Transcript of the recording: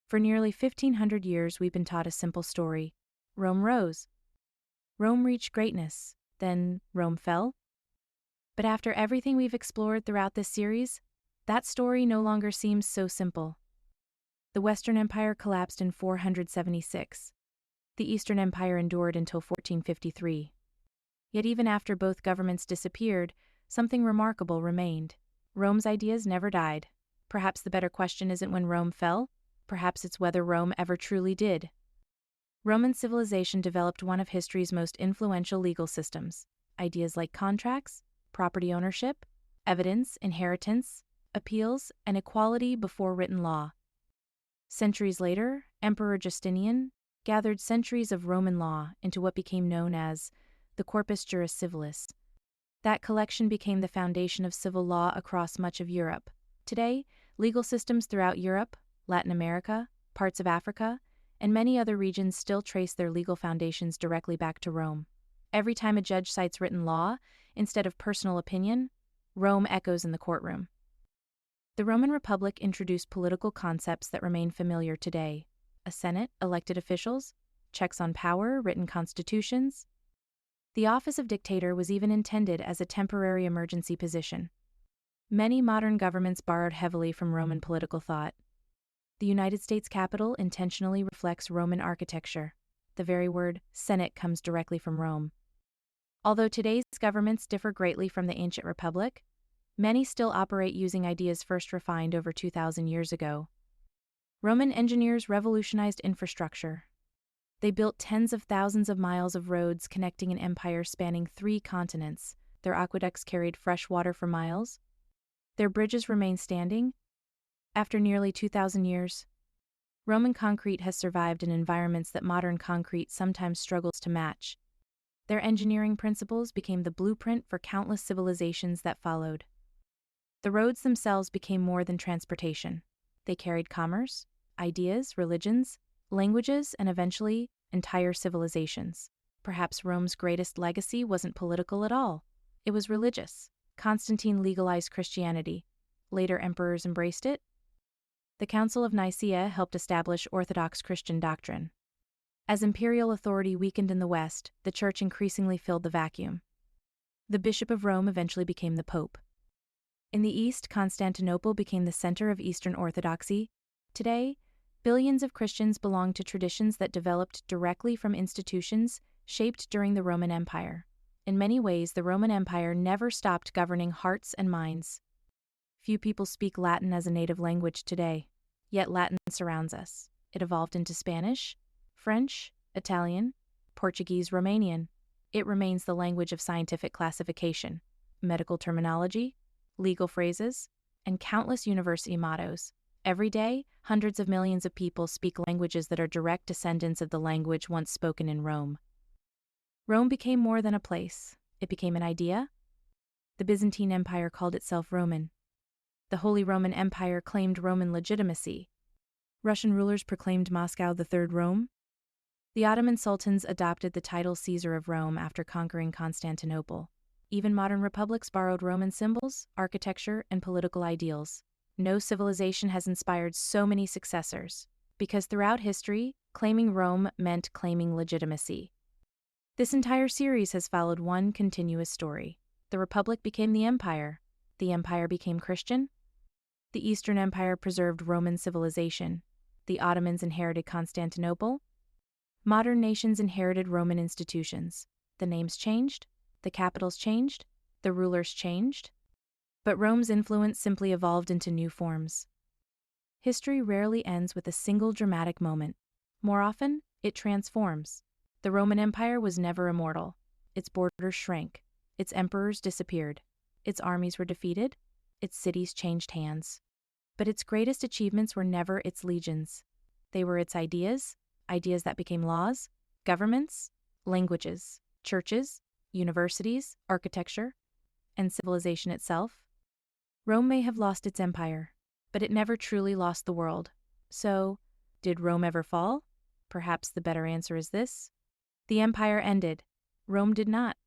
For nearly 1,500 years, we've been taught a simple story. Rome rose. Rome reached greatness. Then Rome fell. But after everything we've explored throughout this series, that story no longer seems so simple. The Western Empire collapsed in 476. The Eastern Empire endured until 1453. Yet even after both governments disappeared, something remarkable remained. Rome's ideas never died. Perhaps the better question isn't when Rome fell, perhaps it's whether Rome ever truly did. Roman civilization developed one of history's most influential legal systems. Ideas like contracts, property ownership, evidence, inheritance, appeals, and equality before written law. Centuries later, Emperor Justinian gathered centuries of Roman law into what became known as the Corpus Juris Civilis. That collection became the foundation of civil law across much of Europe. Today, legal systems throughout Europe, Latin America, parts of Africa, and many other regions still trace their legal foundations directly back to Rome. Every time a judge cites written law, instead of personal opinion, Rome echoes in the courtroom. The Roman Republic introduced political concepts that remain familiar today: a Senate, elected officials, checks on power, written constitutions. The office of dictator was even intended as a temporary emergency position. Many modern governments borrowed heavily from Roman political thought. The United States Capitol intentionally reflects Roman architecture. The very word Senate comes directly from Rome. Although today's governments differ greatly from the ancient republic, many still operate using ideas first refined over 2,000 years ago. Roman engineers revolutionized infrastructure. They built tens of thousands of miles of roads connecting an empire spanning 3 continents. Their aqueducts carried fresh water for miles. Their bridges remain standing. After nearly 2,000 years, Roman concrete has survived in environments that modern concrete sometimes struggles to match. Their engineering principles became the blueprint for countless civilizations that followed. The roads themselves became more than transportation. They carried commerce, ideas, religions, languages, and eventually, entire civilizations. Perhaps Rome's greatest legacy wasn't political at all. It was religious. Constantine legalized Christianity. Later emperors embraced it. The Council of Nicaea helped establish Orthodox Christian doctrine. As imperial authority weakened in the West, the Church increasingly filled the vacuum. The Bishop of Rome eventually became the Pope. In the East, Constantinople became the center of Eastern Orthodoxy. Today, billions of Christians belong to traditions that developed directly from institutions shaped during the Roman Empire. In many ways, the Roman Empire never stopped governing hearts and minds. Few people speak Latin as a native language today, yet Latin surrounds us. It evolved into Spanish, French, Italian, Portuguese, Romanian. It remains the language of scientific classification, medical terminology, legal phrases, and countless university mottos. Every day, hundreds of millions of people speak languages that are direct descendants of the language once spoken in Rome. Rome became more than a place. It became an idea. The Byzantine Empire called itself Roman. The Holy Roman Empire claimed Roman legitimacy. Russian rulers proclaimed Moscow the Third Rome. The Ottoman sultans adopted the title Caesar of Rome after conquering Constantinople. Even modern republics borrowed Roman symbols, architecture, and political ideals. No civilization has inspired so many successors, because throughout history, claiming Rome meant claiming legitimacy. This entire series has followed one continuous story. The Republic became the Empire. The Empire became Christian. The Eastern Empire preserved Roman civilization. The Ottomans inherited Constantinople. Modern nations inherited Roman institutions. The names changed, the capitals changed, the rulers changed. But Rome's influence simply evolved into new forms. History rarely ends with a single dramatic moment. More often, it transforms. The Roman Empire was never immortal. Its borders shrank. Its emperors disappeared. Its armies were defeated. Its cities changed hands. But its greatest achievements were never its legions. They were its ideas that became laws, governments, languages, churches, universities, architecture, and civilization itself. Rome may have lost its empire, but it never truly lost the world. So, did Rome ever fall? Perhaps the better answer is this: the empire ended. Rome did not.